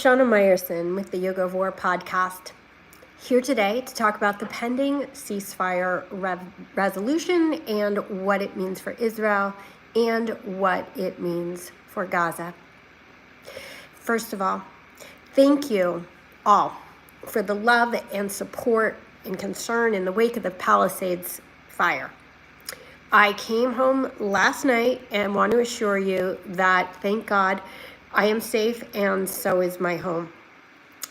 Shana Meyerson with the Yoga of War podcast. Here today to talk about the pending ceasefire resolution and what it means for Israel and what it means for Gaza. First of all, thank you all for the love and support and concern in the wake of the Palisades fire. I came home last night and want to assure you that, thank God, I am safe and so is my home.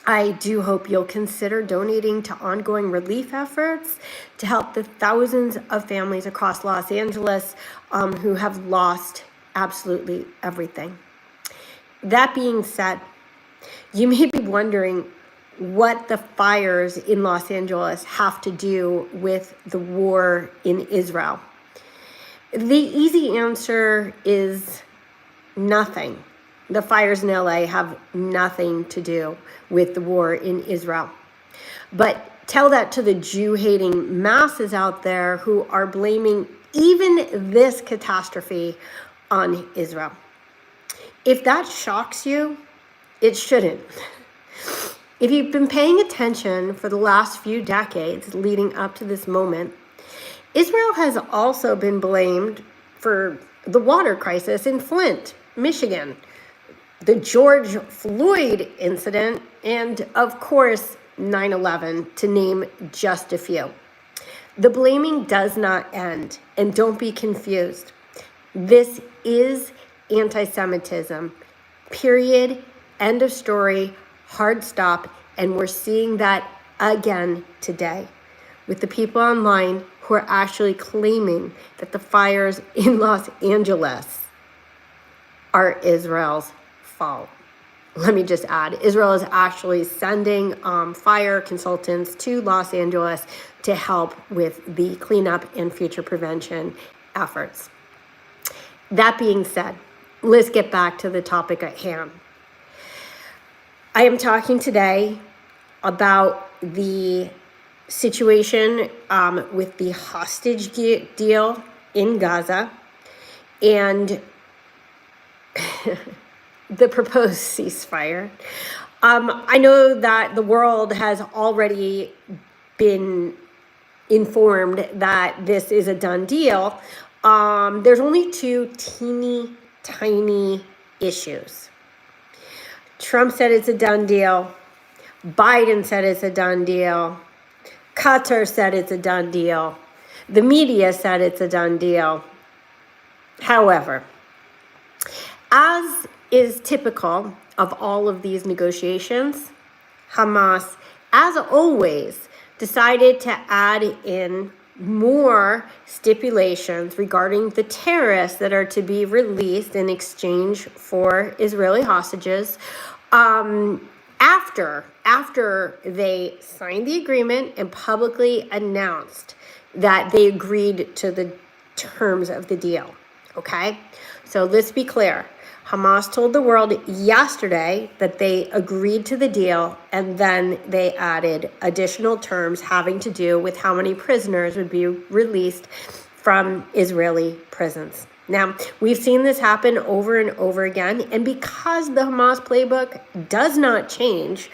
I do hope you'll consider donating to ongoing relief efforts to help the thousands of families across Los Angeles who have lost absolutely everything. That being said, you may be wondering what the fires in Los Angeles have to do with the war in Israel. The easy answer is nothing. The fires in LA have nothing to do with the war in Israel. But tell that to the Jew-hating masses out there who are blaming even this catastrophe on Israel. If that shocks you, it shouldn't. If you've been paying attention for the last few decades leading up to this moment, Israel has also been blamed for the water crisis in Flint, Michigan, the George Floyd incident, and of course, 9/11, to name just a few. The blaming does not end, and don't be confused. This is anti-Semitism, period, end of story, hard stop, and we're seeing that again today with the people online who are actually claiming that the fires in Los Angeles are Israel's fault. Let me just add, Israel is actually sending fire consultants to Los Angeles to help with the cleanup and future prevention efforts. That being said, let's get back to the topic at hand. I am talking today about the situation with the hostage deal in Gaza and the proposed ceasefire. I know that the world has already been informed that this is a done deal. There's only two teeny tiny issues. Trump said it's a done deal. Biden said it's a done deal. Qatar said it's a done deal. The media said it's a done deal. However, as is typical of all of these negotiations, Hamas, as always, decided to add in more stipulations regarding the terrorists that are to be released in exchange for Israeli hostages after they signed the agreement and publicly announced that they agreed to the terms of the deal. Okay? So let's be clear. Hamas told the world yesterday that they agreed to the deal, and then they added additional terms having to do with how many prisoners would be released from Israeli prisons. Now, we've seen this happen over and over again, and because the Hamas playbook does not change,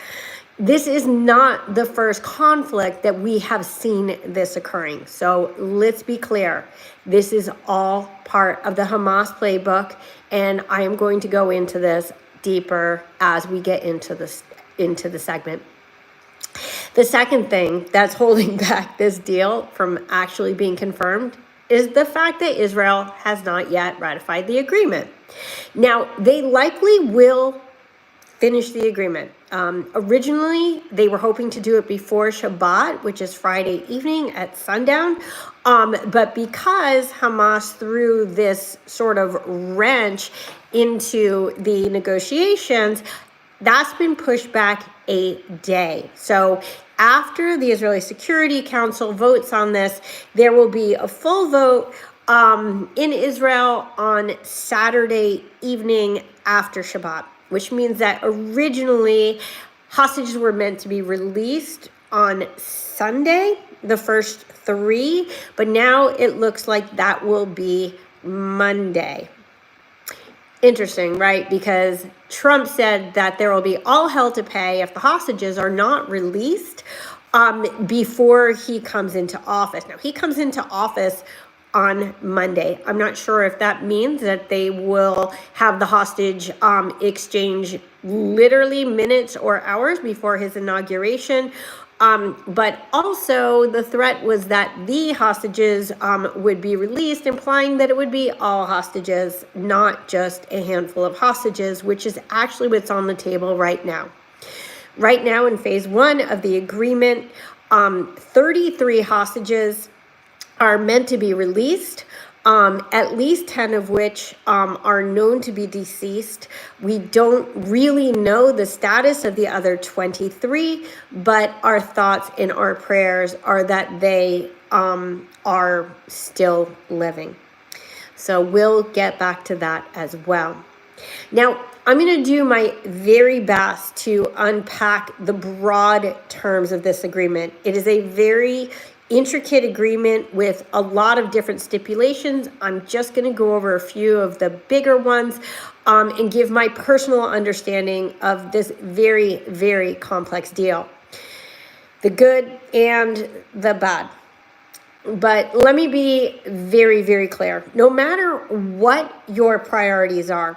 this is not the first conflict that we have seen this occurring. So let's be clear. This is all part of the Hamas playbook, and I am going to go into this deeper as we get into the segment. The second thing that's holding back this deal from actually being confirmed is the fact that Israel has not yet ratified the agreement. Now, they likely will finish the agreement. Originally, they were hoping to do it before Shabbat, which is Friday evening at sundown. But because Hamas threw this sort of wrench into the negotiations, that's been pushed back a day. So after the Israeli Security Council votes on this, there will be a full vote in Israel on Saturday evening after Shabbat, which means that originally hostages were meant to be released on Sunday, the first 3, but now it looks like that will be Monday. Interesting, right? Because Trump said that there will be all hell to pay if the hostages are not released before he comes into office. Now, he comes into office on Monday. I'm not sure if that means that they will have the hostage exchange literally minutes or hours before his inauguration. But also the threat was that the hostages would be released, implying that it would be all hostages, not just a handful of hostages, which is actually what's on the table right now. Right now, in phase one of the agreement, 33 hostages are meant to be released, at least 10 of which are known to be deceased. We don't really know the status of the other 23, but our thoughts and our prayers are that they are still living. So we'll get back to that as well. Now, I'm going to do my very best to unpack the broad terms of this agreement. It is a very intricate agreement with a lot of different stipulations. I'm just going to go over a few of the bigger ones and give my personal understanding of this very, very complex deal. The good and the bad. But let me be very, very clear. No matter what your priorities are,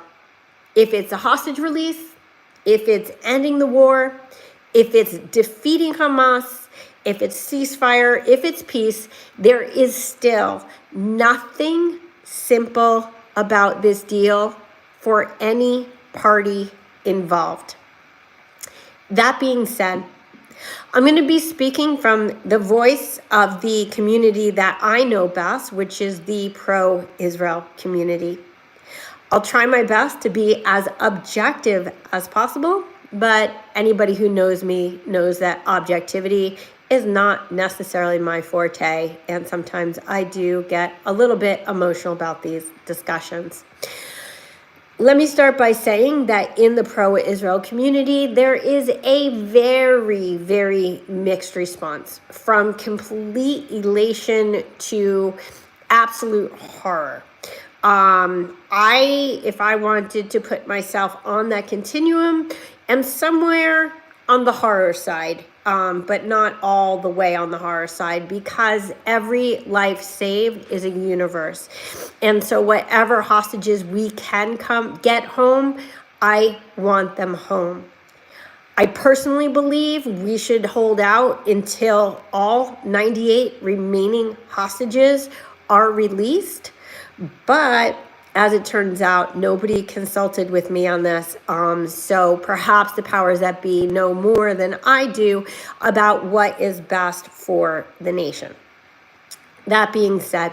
if it's a hostage release, if it's ending the war, if it's defeating Hamas, if it's ceasefire, if it's peace, there is still nothing simple about this deal for any party involved. That being said, I'm going to be speaking from the voice of the community that I know best, which is the pro-Israel community. I'll try my best to be as objective as possible, but anybody who knows me knows that objectivity is not necessarily my forte, and sometimes I do get a little bit emotional about these discussions. Let me start by saying that in the pro-Israel community, there is a very, very mixed response, from complete elation to absolute horror. If I wanted to put myself on that continuum, am somewhere on the horror side, but not all the way on the horror side, because every life saved is a universe. And so whatever hostages we can get home, I want them home. I personally believe we should hold out until all 98 remaining hostages are released. But as it turns out, nobody consulted with me on this. So perhaps the powers that be know more than I do about what is best for the nation. That being said,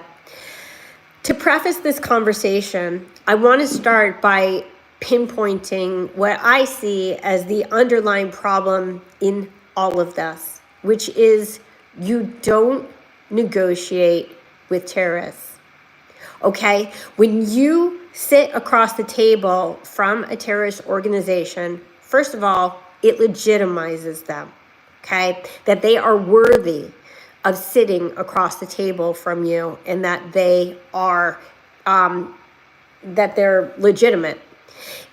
to preface this conversation, I want to start by pinpointing what I see as the underlying problem in all of this, which is you don't negotiate with terrorists. Okay, when you sit across the table from a terrorist organization, first of all, it legitimizes them, okay? That they are worthy of sitting across the table from you, and that they are, that they're legitimate.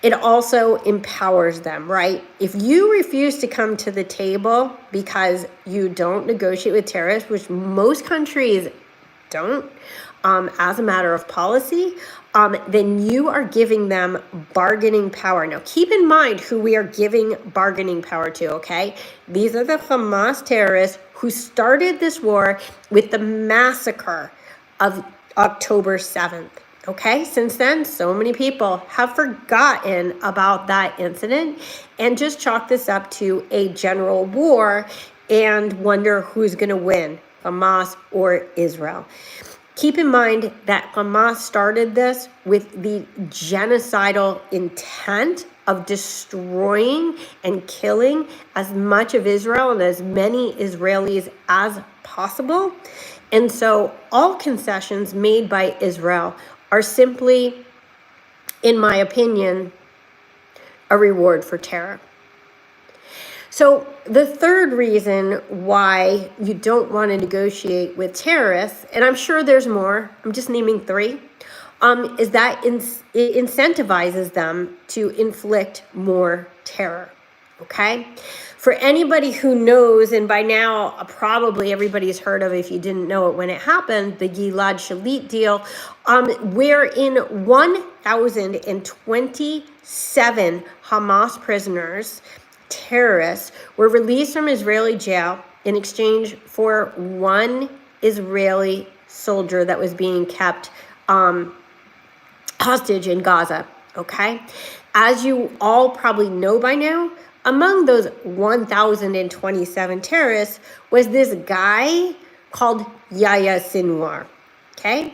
It also empowers them, right? If you refuse to come to the table because you don't negotiate with terrorists, which most countries don't, as a matter of policy, then you are giving them bargaining power. Now, keep in mind who we are giving bargaining power to, okay? These are the Hamas terrorists who started this war with the massacre of October 7th, okay? Since then, so many people have forgotten about that incident and just chalk this up to a general war and wonder who's going to win, Hamas or Israel. Keep in mind that Hamas started this with the genocidal intent of destroying and killing as much of Israel and as many Israelis as possible. And so all concessions made by Israel are simply, in my opinion, a reward for terror. So the third reason why you don't want to negotiate with terrorists, and I'm sure there's more, I'm just naming three, is that it incentivizes them to inflict more terror. Okay? For anybody who knows, and by now probably everybody's heard of, if you didn't know it when it happened, the Gilad Shalit deal, wherein 1,027 Hamas prisoners, terrorists, were released from Israeli jail in exchange for one Israeli soldier that was being kept hostage in Gaza. Okay? As you all probably know by now, among those 1,027 terrorists was this guy called Yahya Sinwar. Okay?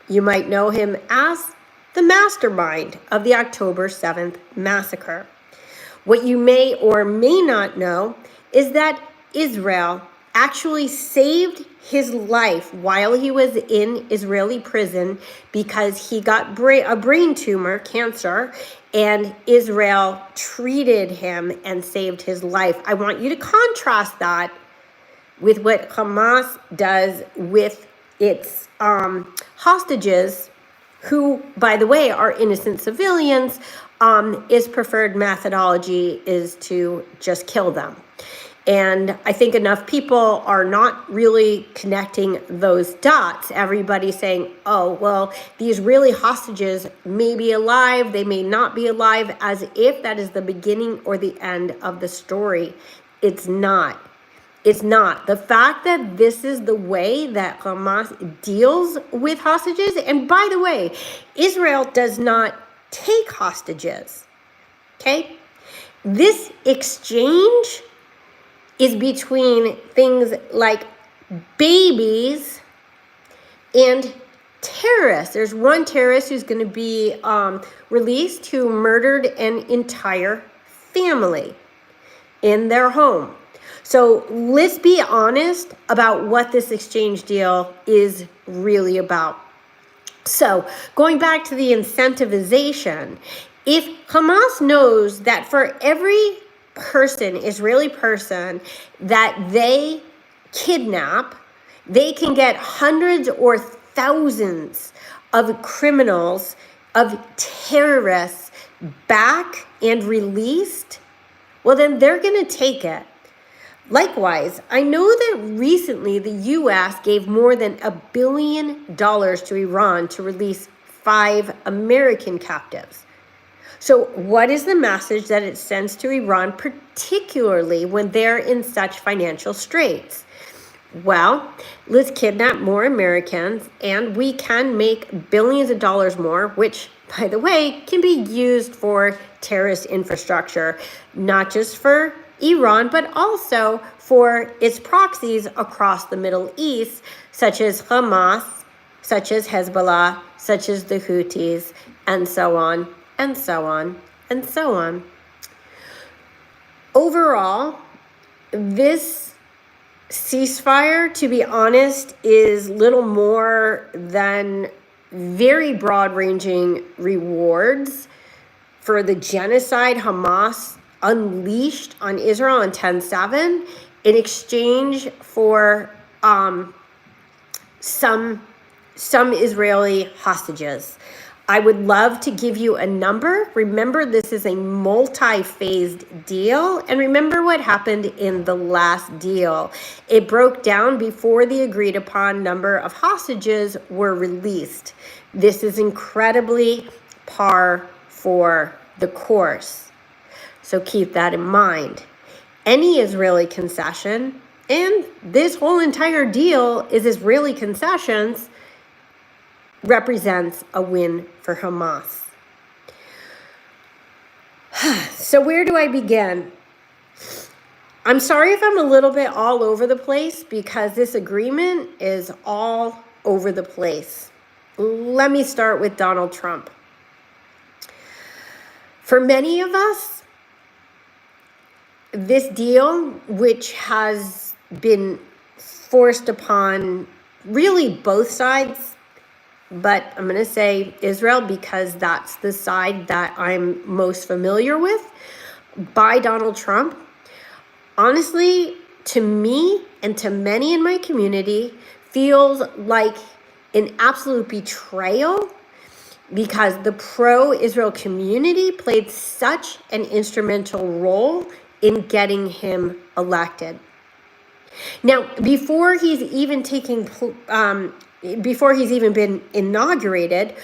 You might know him as the mastermind of the October 7th massacre. What you may or may not know is that Israel actually saved his life while he was in Israeli prison because he got a brain tumor, cancer, and Israel treated him and saved his life. I want you to contrast that with what Hamas does with its hostages, who, by the way, are innocent civilians. Its preferred methodology is to just kill them. And I think enough people are not really connecting those dots. Everybody's saying, oh, well, these really hostages may be alive, they may not be alive, as if that is the beginning or the end of the story. It's not. It's not. The fact that this is the way that Hamas deals with hostages, and by the way, Israel does not take hostages, okay? This exchange is between things like babies and terrorists. There's one terrorist who's going to be released who murdered an entire family in their home. So let's be honest about what this exchange deal is really about. So going back to the incentivization, if Hamas knows that for every Israeli person that they kidnap, they can get hundreds or thousands of criminals, of terrorists back and released, well, then they're going to take it. Likewise, I know that recently the U.S. gave more than $1 billion to Iran to release 5 American captives. So what is the message that it sends to Iran, particularly when they're in such financial straits? Well, let's kidnap more Americans and we can make billions of dollars more, which, by the way, can be used for terrorist infrastructure, not just for Iran, but also for its proxies across the Middle East, such as Hamas, such as Hezbollah, such as the Houthis, and so on. And so on, and so on. Overall, this ceasefire, to be honest, is little more than very broad-ranging rewards for the genocide Hamas unleashed on Israel on 10/7 in exchange for some Israeli hostages. I would love to give you a number. Remember, this is a multi-phased deal. And remember what happened in the last deal. It broke down before the agreed upon number of hostages were released. This is incredibly par for the course. So keep that in mind. Any Israeli concession, and this whole entire deal is Israeli concessions, represents a win for Hamas. So where do I begin? I'm sorry if I'm a little bit all over the place because this agreement is all over the place. Let me start with Donald Trump. For many of us, this deal, which has been forced upon really both sides, but I'm going to say Israel because that's the side that I'm most familiar with, by Donald Trump, honestly, to me and to many in my community, feels like an absolute betrayal because the pro-Israel community played such an instrumental role in getting him elected. Now, before he's even been inaugurated,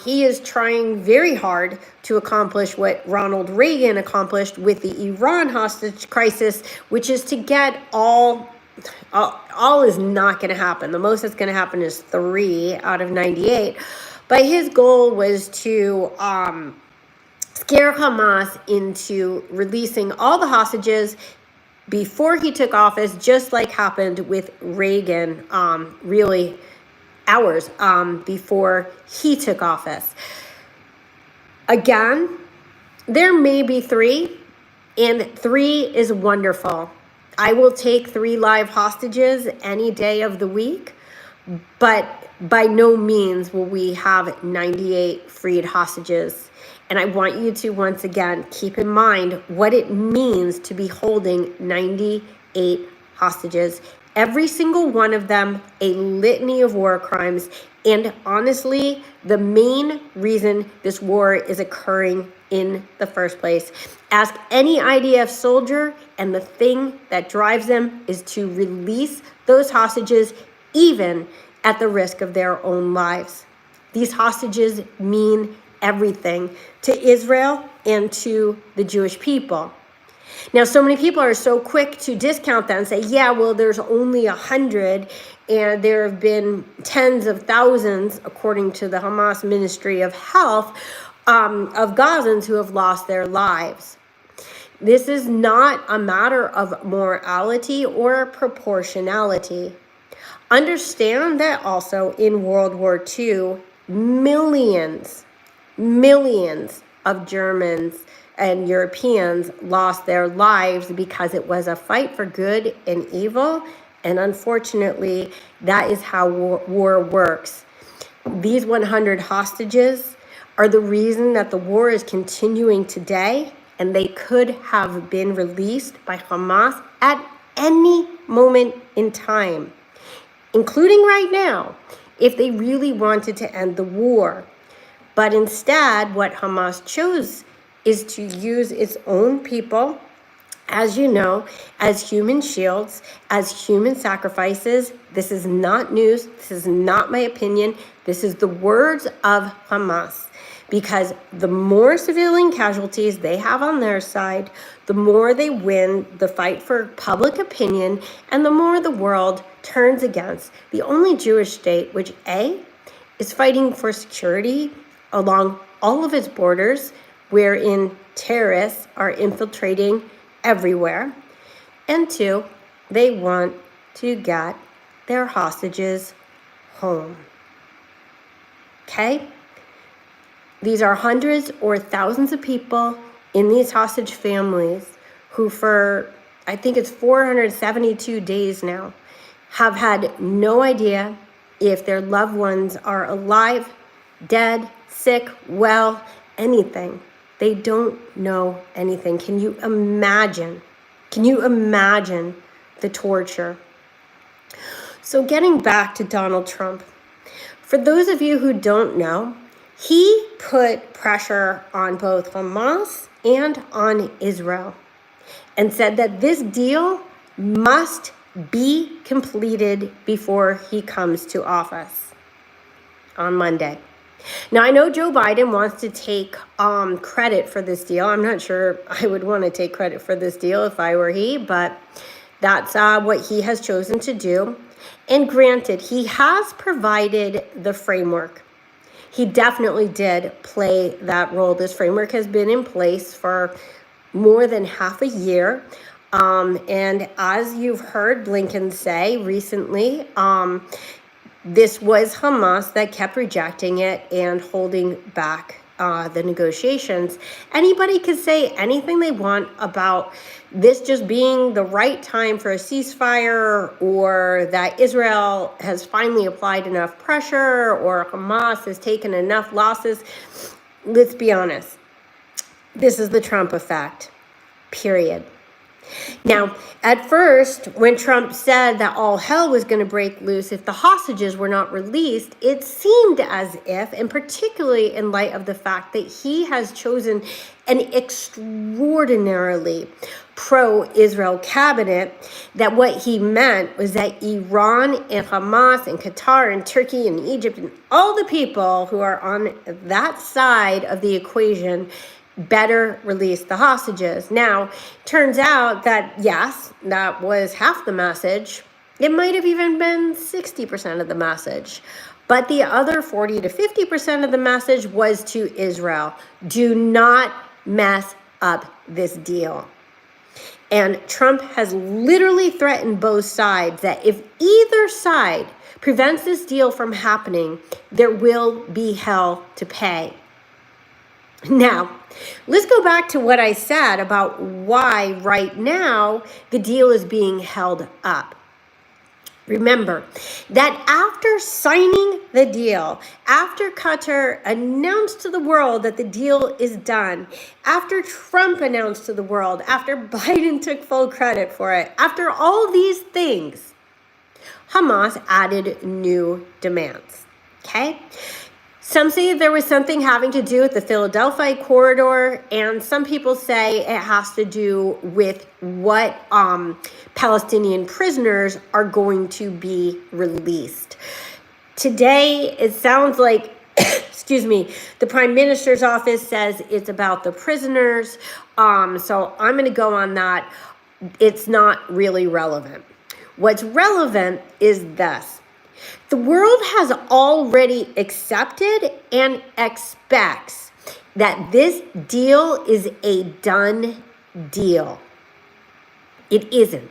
he is trying very hard to accomplish what Ronald Reagan accomplished with the Iran hostage crisis, which is to get all is not going to happen. The most that's going to happen is 3 out of 98. But his goal was to scare Hamas into releasing all the hostages before he took office, just like happened with Reagan, really hours before he took office. Again, there may be 3, and 3 is wonderful. I will take 3 live hostages any day of the week, but by no means will we have 98 freed hostages. And I want you to, once again, keep in mind what it means to be holding 98 hostages. Every single one of them, a litany of war crimes. And honestly, the main reason this war is occurring in the first place. Ask any IDF soldier, and the thing that drives them is to release those hostages, even at the risk of their own lives. These hostages mean everything to Israel and to the Jewish people. Now, so many people are so quick to discount that and say, yeah, well, there's only 100, and there have been tens of thousands, according to the Hamas Ministry of Health, of Gazans who have lost their lives. This is not a matter of morality or proportionality. Understand that also in World War II, millions of Germans and Europeans lost their lives because it was a fight for good and evil. And unfortunately, that is how war works. These 100 hostages are the reason that the war is continuing today, and they could have been released by Hamas at any moment in time, including right now, if they really wanted to end the war. But instead, what Hamas chose is to use its own people, as you know, as human shields, as human sacrifices. This is not news. This is not my opinion. This is the words of Hamas. Because the more civilian casualties they have on their side, the more they win the fight for public opinion, and the more the world turns against the only Jewish state which A, is fighting for security along all of its borders, wherein terrorists are infiltrating everywhere, and 2, they want to get their hostages home. Okay? These are hundreds or thousands of people in these hostage families who for, I think it's 472 days now, have had no idea if their loved ones are alive, dead, sick, well, anything. They don't know anything. Can you imagine? Can you imagine the torture? So getting back to Donald Trump, for those of you who don't know, he put pressure on both Hamas and on Israel and said that this deal must be completed before he comes to office on Monday. Now, I know Joe Biden wants to take credit for this deal. I'm not sure I would want to take credit for this deal if I were he, but that's what he has chosen to do. And granted, he has provided the framework. He definitely did play that role. This framework has been in place for more than half a year. And as you've heard Blinken say recently, this was Hamas that kept rejecting it and holding back the negotiations. Anybody could say anything they want about this just being the right time for a ceasefire, or that Israel has finally applied enough pressure, or Hamas has taken enough losses. Let's be honest. This is the Trump effect, period. Now, at first, when Trump said that all hell was going to break loose if the hostages were not released, it seemed as if, and particularly in light of the fact that he has chosen an extraordinarily pro-Israel cabinet, that what he meant was that Iran and Hamas and Qatar and Turkey and Egypt and all the people who are on that side of the equation better release the hostages. Now, turns out that, yes, that was half the message. It might have even been 60% of the message. But the other 40 to 50% of the message was to Israel. Do not mess up this deal. And Trump has literally threatened both sides that if either side prevents this deal from happening, there will be hell to pay. Now, let's go back to what I said about why right now the deal is being held up. Remember that after signing the deal, after Qatar announced to the world that the deal is done, after Trump announced to the world, after Biden took full credit for it, after all these things, Hamas added new demands, okay? Some say there was something having to do with the Philadelphia corridor, and some people say it has to do with what Palestinian prisoners are going to be released. Today, it sounds like, excuse me, the Prime Minister's office says it's about the prisoners, so I'm going to go on that. It's not really relevant. What's relevant is this. The world has already accepted and expects that this deal is a done deal. It isn't.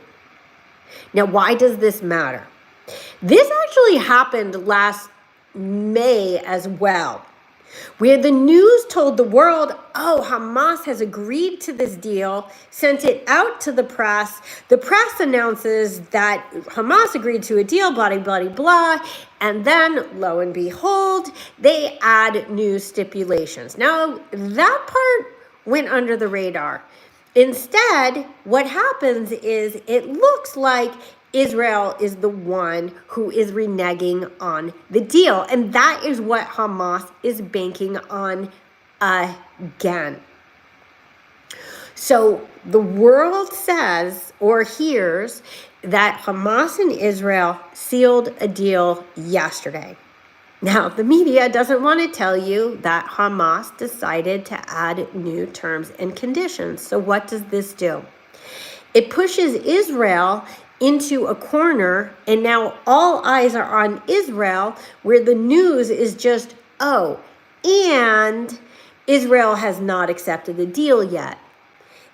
Now, why does this matter? This actually happened last May as well, where the news told the world, oh, Hamas has agreed to this deal, sent it out to the press. The press announces that Hamas agreed to a deal, blah, blah, blah, blah. And then, lo and behold, they add new stipulations. Now, that part went under the radar. Instead, what happens is it looks like Israel is the one who is reneging on the deal. And that is what Hamas is banking on again. So the world says or hears that Hamas and Israel sealed a deal yesterday. Now, the media doesn't want to tell you that Hamas decided to add new terms and conditions. So what does this do? It pushes Israel into a corner, and now all eyes are on Israel, where the news is just, oh, and Israel has not accepted the deal yet,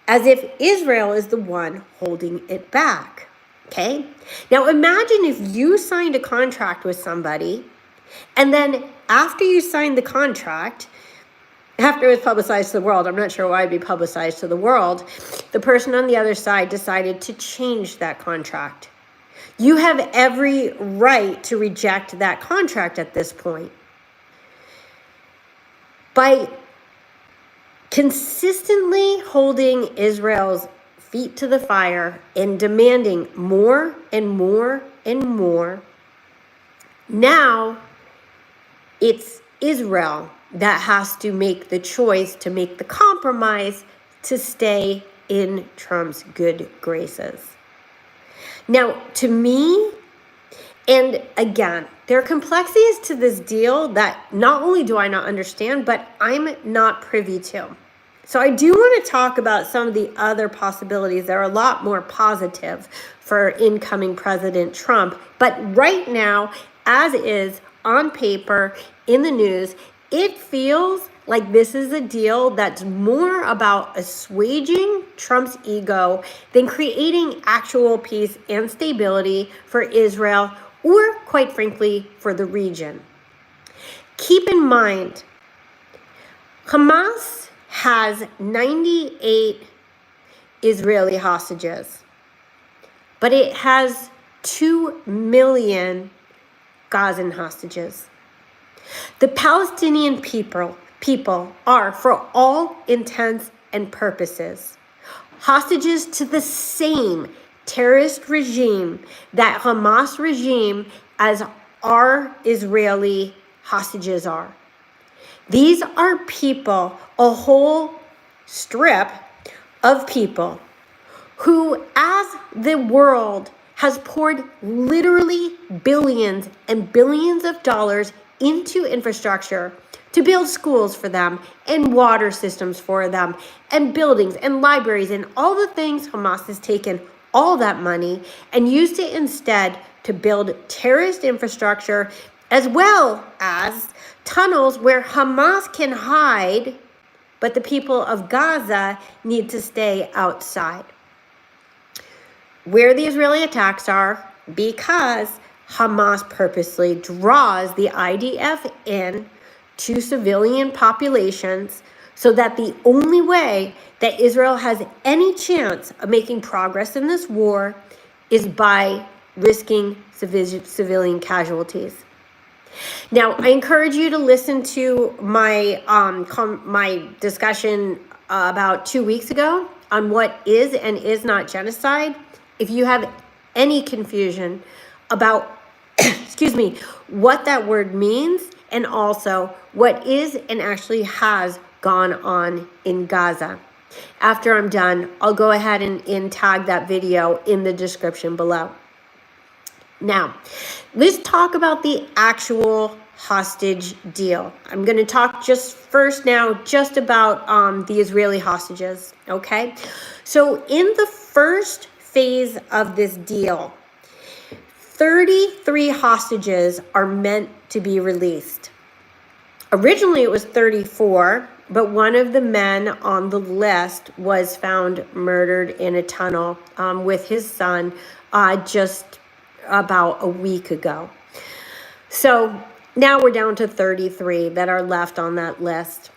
as if Israel is the one holding it back, okay? Now imagine if you signed a contract with somebody, and then after you signed the contract, after it was publicized to the world, I'm not sure why it'd be publicized to the world, the person on the other side decided to change that contract. You have every right to reject that contract at this point. By consistently holding Israel's feet to the fire and demanding more and more and more, now it's Israel that has to make the choice, to make the compromise, to stay in Trump's good graces. Now, to me, and again, there are complexities to this deal that not only do I not understand, but I'm not privy to. So I do want to talk about some of the other possibilities that are a lot more positive for incoming President Trump. But right now, as is on paper, in the news, it feels like this is a deal that's more about assuaging Trump's ego than creating actual peace and stability for Israel, or quite frankly, for the region. Keep in mind, Hamas has 98 Israeli hostages, but it has 2 million Gazan hostages. The Palestinian people are, for all intents and purposes, hostages to the same terrorist regime, that Hamas regime, as our Israeli hostages are. These are people, a whole strip of people who, as the world has poured literally billions and billions of dollars into infrastructure to build schools for them and water systems for them and buildings and libraries and all the things, Hamas has taken all that money and used it instead to build terrorist infrastructure, as well as tunnels where Hamas can hide, but the people of Gaza need to stay outside. Where the Israeli attacks are, because Hamas purposely draws the IDF in to civilian populations, so that the only way that Israel has any chance of making progress in this war is by risking civilian casualties. Now, I encourage you to listen to my my discussion about 2 weeks ago on what is and is not genocide. If you have any confusion about, excuse me, what that word means, and also what is and actually has gone on in Gaza. After I'm done, I'll go ahead and tag that video in the description below. Now, let's talk about the actual hostage deal. I'm going to talk just first now just about the Israeli hostages, okay? So in the first phase of this deal, 33 hostages are meant to be released. Originally, it was 34, but one of the men on the list was found murdered in a tunnel with his son just about a week ago. So now we're down to 33 that are left on that list.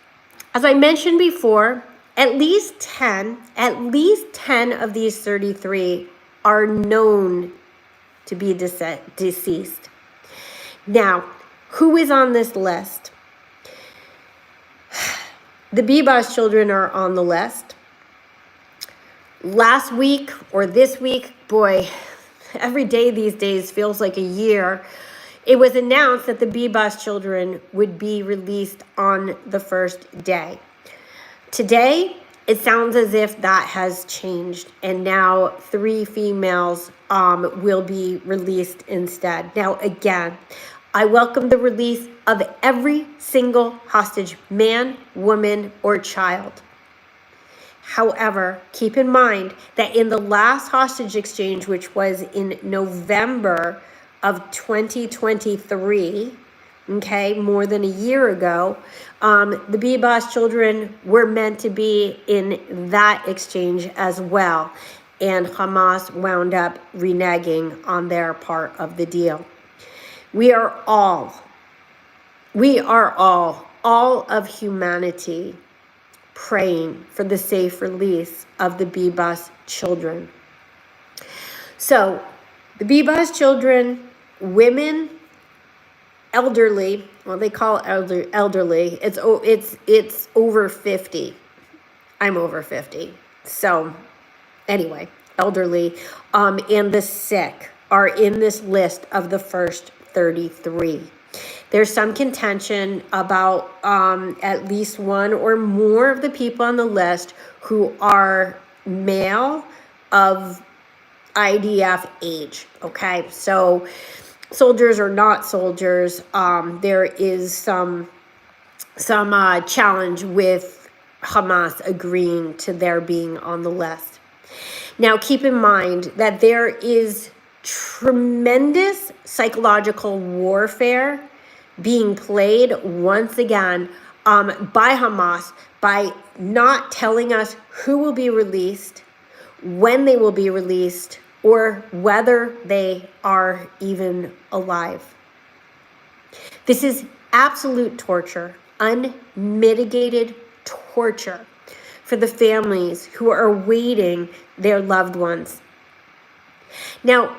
As I mentioned before, at least 10 of these 33 are known to be deceased. Now, who is on this list? The Bibas children are on the list. Last week or this week, boy, every day these days feels like a year. It was announced that the Bibas children would be released on the first day. Today, it sounds as if that has changed, and now 3 females will be released instead. Now, again, I welcome the release of every single hostage, man, woman, or child. However, keep in mind that in the last hostage exchange, which was in November of 2023, okay, more than a year ago, the Bibas children were meant to be in that exchange as well. And Hamas wound up reneging on their part of the deal. We are all of humanity praying for the safe release of the Bibas children. So, the Bibas children, women, elderly, well, they call it elderly. It's over 50. I'm over 50. So, anyway, elderly, and the sick are in this list of the first 33. There's some contention about at least one or more of the people on the list who are male of IDF age, okay? So soldiers or not soldiers, there is some challenge with Hamas agreeing to their being on the list. Now, keep in mind that there is tremendous psychological warfare being played once again by Hamas by not telling us who will be released, when they will be released, or whether they are even alive. This is absolute torture, unmitigated torture for the families who are awaiting their loved ones. Now,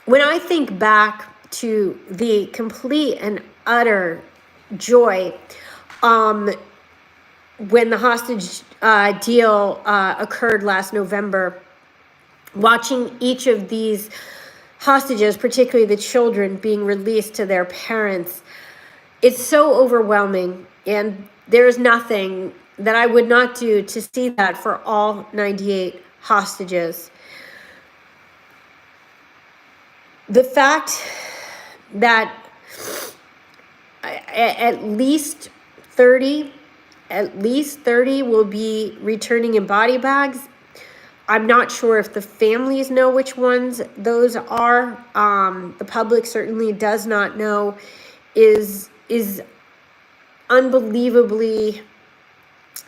when I think back to the complete and utter joy when the hostage deal occurred last November, watching each of these hostages, particularly the children, being released to their parents, it's so overwhelming. And there is nothing that I would not do to see that for all 98 hostages. The fact that at least 30 will be returning in body bags. I'm not sure if the families know which ones those are. The public certainly does not know. Is unbelievably,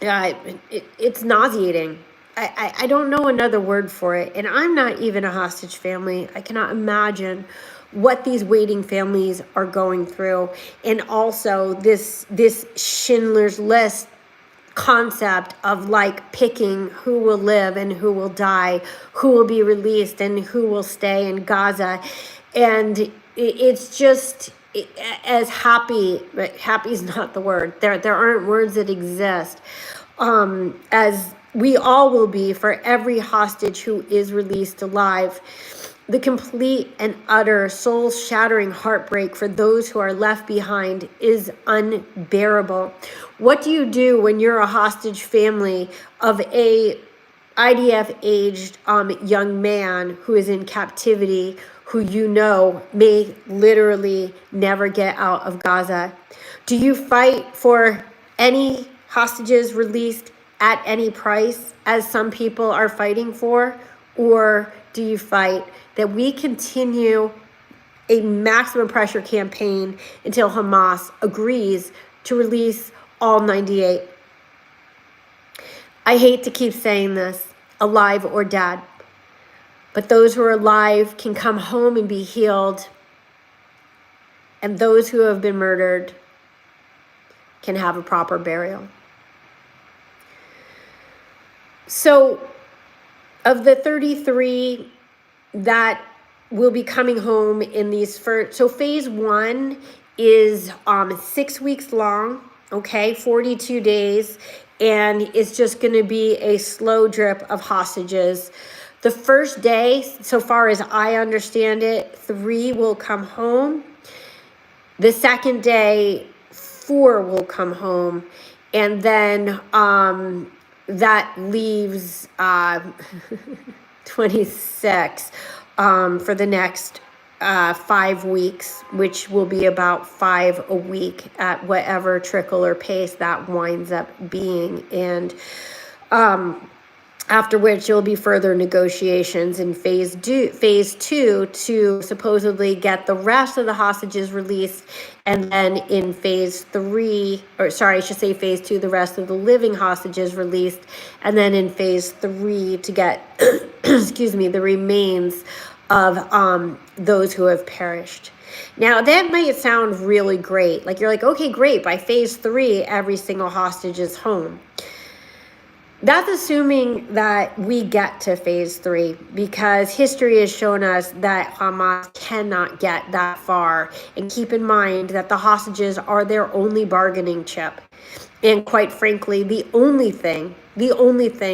it's nauseating. I don't know another word for it. And I'm not even a hostage family. I cannot imagine what these waiting families are going through. And also this Schindler's List concept of like picking who will live and who will die, who will be released and who will stay in Gaza. And it's just as happy is not the word. There aren't words that exist. As we all will be for every hostage who is released alive. The complete and utter soul-shattering heartbreak for those who are left behind is unbearable. What do you do when you're a hostage family of a IDF-aged young man who is in captivity, who you know may literally never get out of Gaza? Do you fight for any hostages released at any price, as some people are fighting for? Or do you fight that we continue a maximum pressure campaign until Hamas agrees to release all 98? I hate to keep saying this, alive or dead, but those who are alive can come home and be healed, and those who have been murdered can have a proper burial. So, of the 33 that will be coming home in these first, so phase 1 is 6 weeks long, okay, 42 days, and it's just going to be a slow drip of hostages. The first day, so far as I understand it, 3 will come home. The second day, 4 will come home, and then that leaves 26 for the next 5 weeks, which will be about 5 a week at whatever trickle or pace that winds up being. And after which there'll be further negotiations in phase 2 to supposedly get the rest of the hostages released, and then in phase 3, or sorry, I should say phase 2, the rest of the living hostages released, and then in phase 3 to get excuse me, the remains of those who have perished. Now that might sound really great, like you're like, okay, great, by phase 3 every single hostage is home. That's assuming that we get to phase 3, because history has shown us that Hamas cannot get that far. And keep in mind that the hostages are their only bargaining chip. And quite frankly, the only thing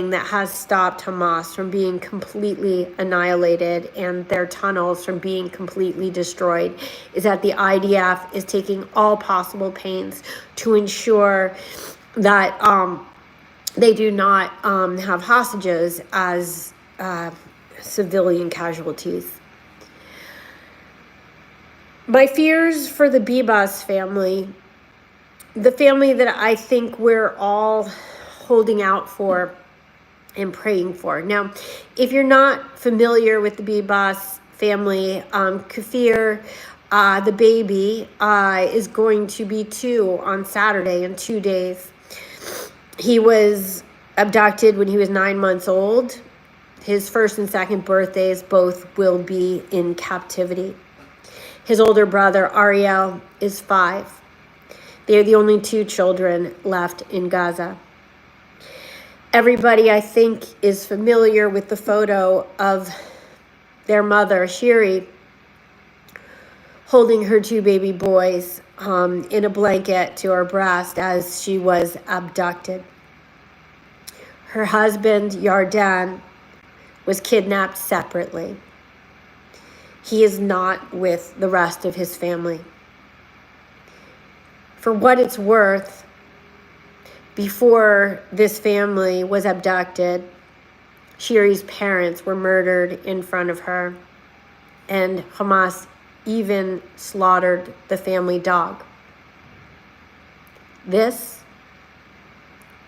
that has stopped Hamas from being completely annihilated and their tunnels from being completely destroyed is that the IDF is taking all possible pains to ensure that they do not have hostages as civilian casualties. My fears for the Bibas family, the family that I think we're all holding out for and praying for. Now, if you're not familiar with the Bibas family, Kafir, the baby, is going to be 2 on Saturday in 2 days. He was abducted when he was 9 months old. His first and second birthdays both will be in captivity. His older brother, Ariel, is 5. They are the only 2 children left in Gaza. Everybody, I think, is familiar with the photo of their mother, Shiri, holding her 2 baby boys in a blanket to her breast as she was abducted. Her husband, Yarden, was kidnapped separately. He is not with the rest of his family. For what it's worth, before this family was abducted, Shiri's parents were murdered in front of her, and Hamas even slaughtered the family dog. This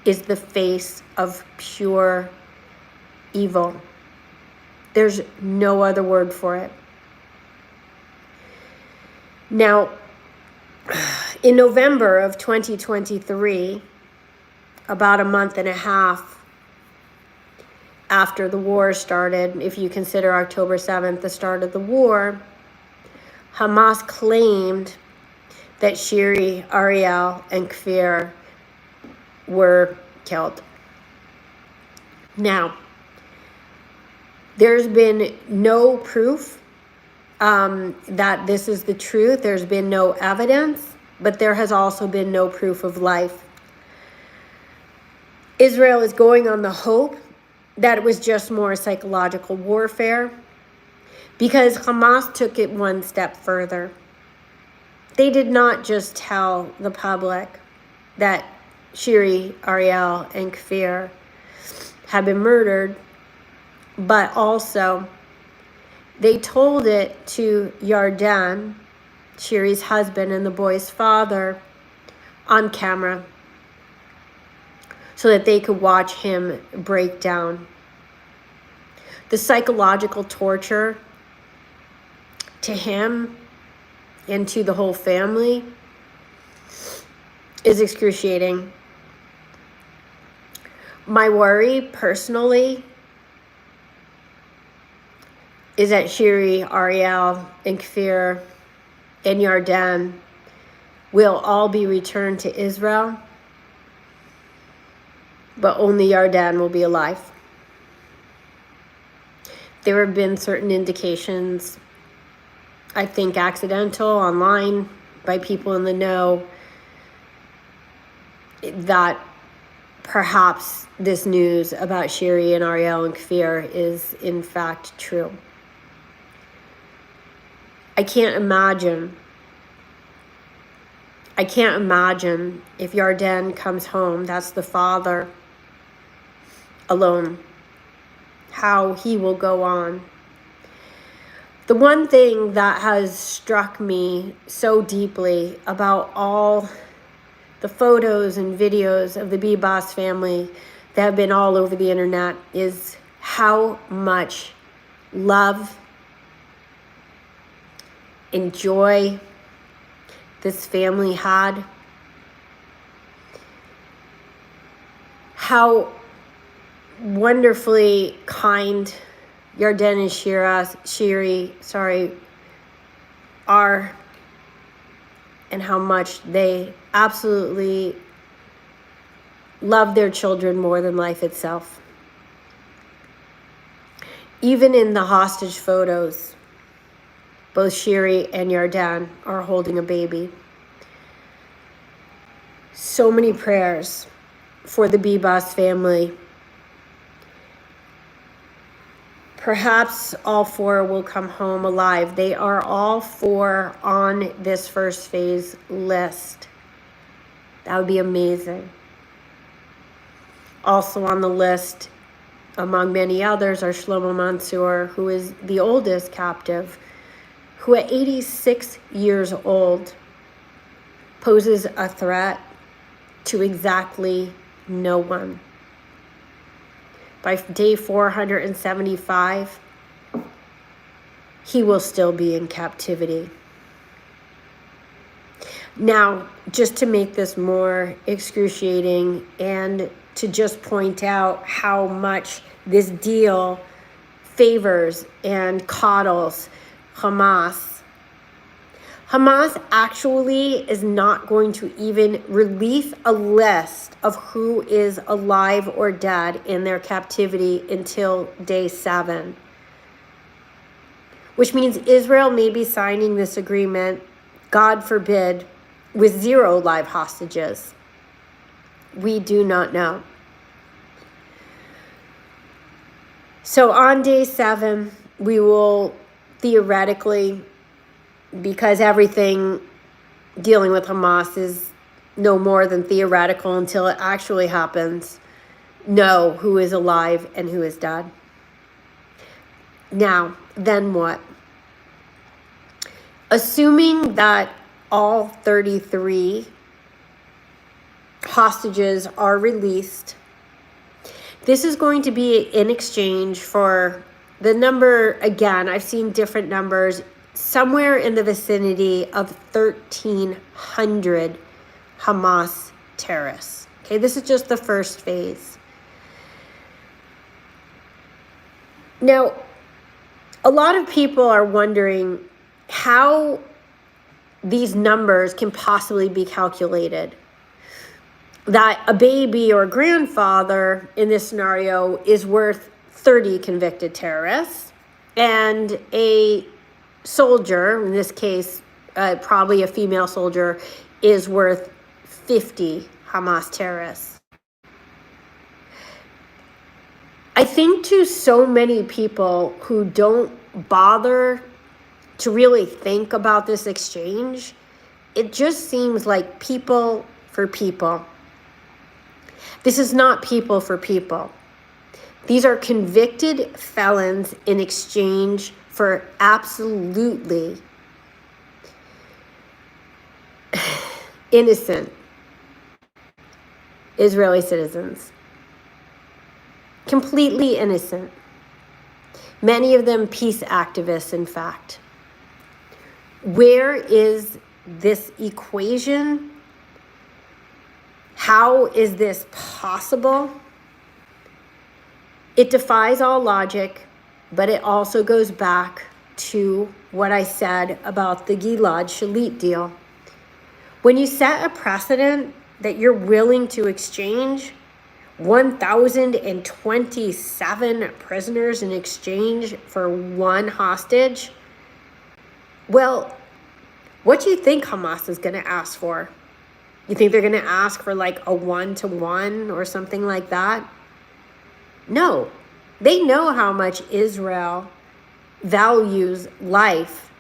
is the face of pure evil. There's no other word for it. Now, in November of 2023, about a month and a half after the war started, if you consider October 7th the start of the war, Hamas claimed that Shiri, Ariel, and Kfir were killed. Now, there's been no proof that this is the truth. There's been no evidence, but there has also been no proof of life. Israel is going on the hope that it was just more psychological warfare, because Hamas took it one step further. They did not just tell the public that Shiri, Ariel, and Kfir had been murdered, but also they told it to Yarden, Shiri's husband and the boy's father, on camera, so that they could watch him break down. The psychological torture to him and to the whole family is excruciating. My worry, personally, is that Shiri, Ariel, and Kfir, and Yarden will all be returned to Israel, but only Yarden will be alive. There have been certain indications, I think accidental, online, by people in the know, that perhaps this news about Shiri and Ariel and Kfir is in fact true. I can't imagine if Yarden comes home, that's the father, alone, how he will go on. The one thing that has struck me so deeply about all the photos and videos of the Bibas family that have been all over the internet is how much love and joy this family had. How wonderfully kind Yarden and Shiri are, and how much they absolutely love their children more than life itself. Even in the hostage photos, both Shiri and Yarden are holding a baby. So many prayers for the Bibas family. Perhaps all four will come home alive. They are all four on this first phase list. That would be amazing. Also on the list, among many others, are Shlomo Mansour, who is the oldest captive, who at 86 years old poses a threat to exactly no one. By day 475, he will still be in captivity. Now, just to make this more excruciating and to just point out how much this deal favors and coddles Hamas. Hamas actually is not going to even release a list of who is alive or dead in their captivity until day 7. Which means Israel may be signing this agreement, God forbid, with 0 live hostages. We do not know. So on day 7, we will theoretically, because everything dealing with Hamas is no more than theoretical until it actually happens, know who is alive and who is dead. Now, then what? Assuming that all 33 hostages are released, this is going to be in exchange for the number, again, I've seen different numbers, somewhere in the vicinity of 1,300 Hamas terrorists. Okay, this is just the first phase. Now, a lot of people are wondering how these numbers can possibly be calculated. That a baby or grandfather in this scenario is worth 30 convicted terrorists, and a soldier, in this case, probably a female soldier, is worth 50 Hamas terrorists. I think to so many people who don't bother to really think about this exchange, it just seems like people for people. This is not people for people. These are convicted felons in exchange for absolutely innocent Israeli citizens. Completely innocent. Many of them peace activists, in fact. Where is this equation? How is this possible? It defies all logic, but it also goes back to what I said about the Gilad Shalit deal. When you set a precedent that you're willing to exchange 1,027 prisoners in exchange for one hostage, well, what do you think Hamas is going to ask for? You think they're going to ask for like a 1-to-1 or something like that? No. They know how much Israel values life,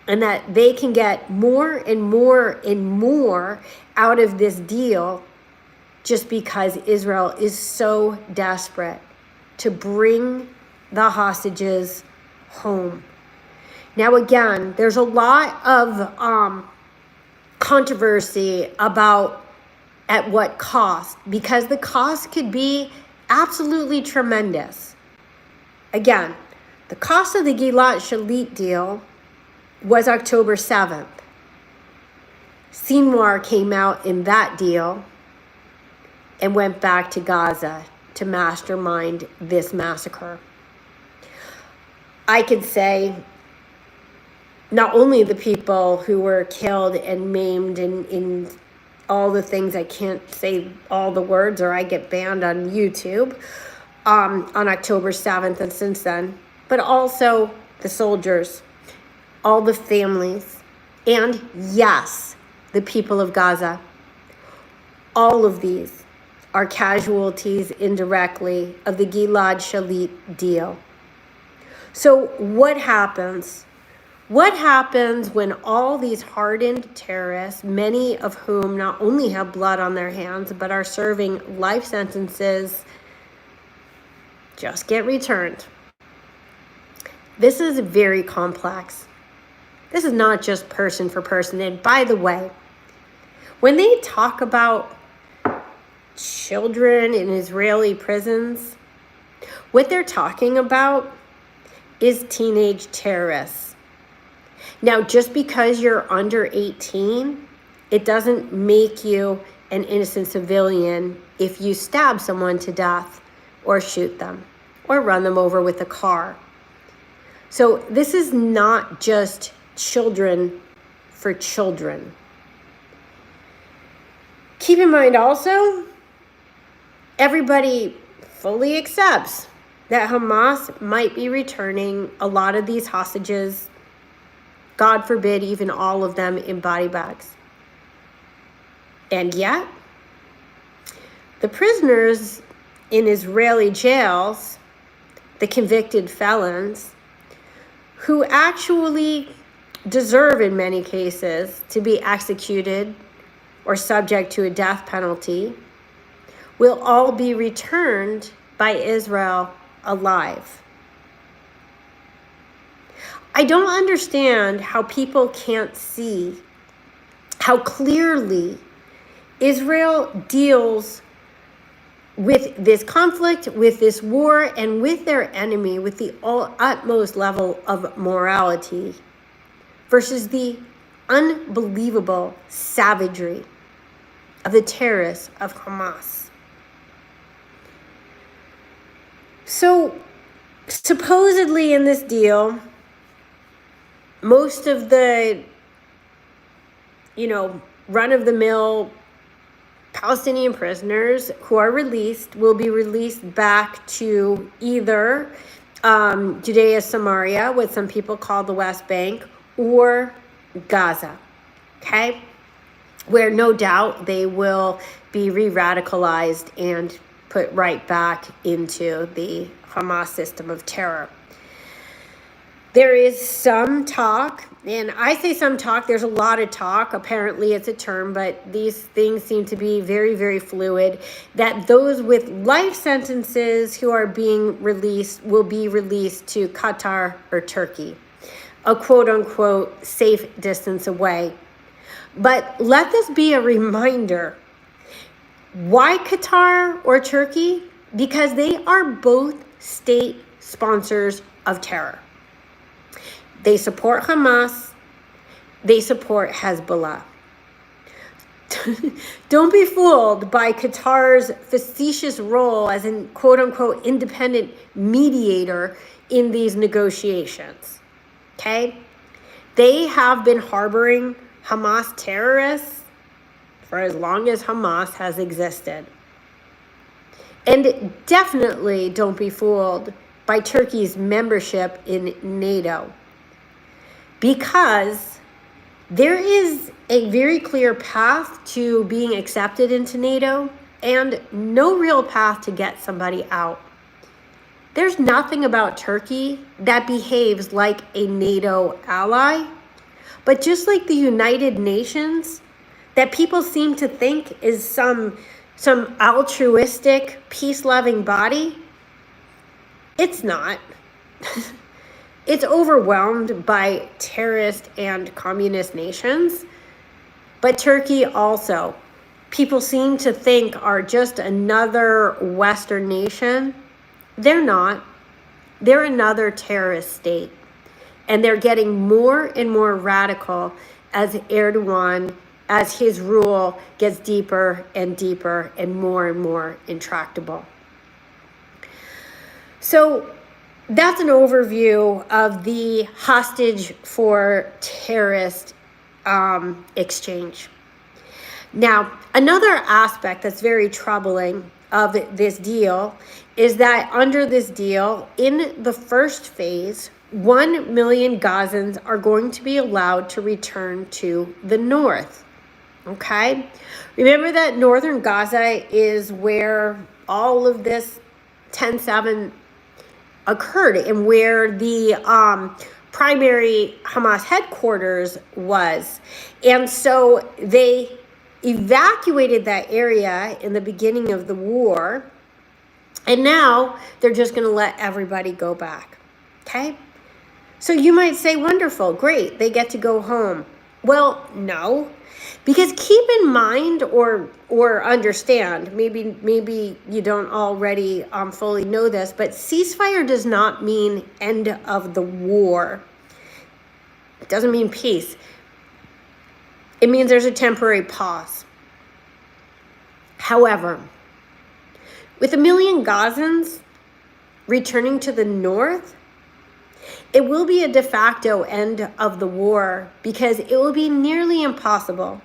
and that they can get more and more and more out of this deal just because Israel is so desperate to bring the hostages home. Now, again, there's a lot of controversy about at what cost, because the cost could be absolutely tremendous. Again, the cost of the Gilad Shalit deal was October 7th. Sinwar came out in that deal and went back to Gaza to mastermind this massacre. I could say not only the people who were killed and maimed in all the things, I can't say all the words or I get banned on YouTube, on October 7th and since then, but also the soldiers, all the families, and yes, the people of Gaza. All of these are casualties indirectly of the Gilad Shalit deal. So what happens? What happens when all these hardened terrorists, many of whom not only have blood on their hands, but are serving life sentences, just get returned? This is very complex. This is not just person for person. And by the way, when they talk about children in Israeli prisons, what they're talking about is teenage terrorists. Now, just because you're under 18, it doesn't make you an innocent civilian if you stab someone to death or shoot them or run them over with a car. So this is not just children for children. Keep in mind also, everybody fully accepts that Hamas might be returning a lot of these hostages, God forbid, even all of them, in body bags. And yet, the prisoners in Israeli jails the convicted felons, who actually deserve in many cases to be executed or subject to a death penalty, will all be returned by Israel alive. I don't understand how people can't see how clearly Israel deals with this conflict, with this war, and with their enemy with the utmost level of morality versus the unbelievable savagery of the terrorists of Hamas. So, supposedly in this deal, most of the, run-of-the-mill Palestinian prisoners who are released will be released back to either Judea, Samaria, what some people call the West Bank, or Gaza, okay? Where no doubt they will be re-radicalized and put right back into the Hamas system of terror. There is some talk, and I say some talk, there's a lot of talk, apparently it's a term, but these things seem to be very, very fluid, that those with life sentences who are being released will be released to Qatar or Turkey, a quote-unquote safe distance away. But let this be a reminder. Why Qatar or Turkey? Because they are both state sponsors of terror. They support Hamas. They support Hezbollah. Don't be fooled by Qatar's facetious role as a quote-unquote independent mediator in these negotiations. Okay? They have been harboring Hamas terrorists for as long as Hamas has existed. And definitely don't be fooled by Turkey's membership in NATO, because there is a very clear path to being accepted into NATO and no real path to get somebody out. There's nothing about Turkey that behaves like a NATO ally, but just like the United Nations, that people seem to think is some altruistic, peace-loving body, it's not. It's overwhelmed by terrorist and communist nations, but Turkey also, people seem to think are just another Western nation. They're not. They're another terrorist state. And they're getting more and more radical as Erdogan, as his rule gets deeper and deeper and more intractable. So that's an overview of the hostage for terrorist exchange. Now, another aspect that's very troubling of this deal is that under this deal, in the first phase, 1 million Gazans are going to be allowed to return to the north. Okay? Remember that northern Gaza is where all of this 10/7 occurred and where the primary Hamas headquarters was. And so they evacuated that area in the beginning of the war, and now they're just going to let everybody go back. Okay? So you might say, wonderful, great, they get to go home. Well, no. Because keep in mind or understand, maybe you don't already fully know this, but ceasefire does not mean end of the war. It doesn't mean peace. It means there's a temporary pause. However, with 1 million Gazans returning to the north, it will be a de facto end of the war, because it will be nearly impossible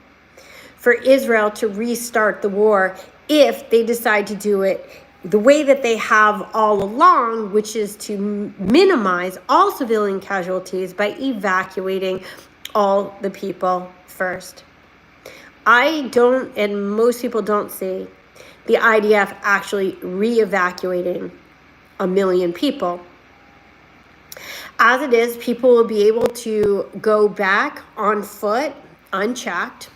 for Israel to restart the war if they decide to do it the way that they have all along, which is to minimize all civilian casualties by evacuating all the people first. I don't, and most people don't see, the IDF actually re-evacuating 1 million people. As it is, people will be able to go back on foot, unchecked,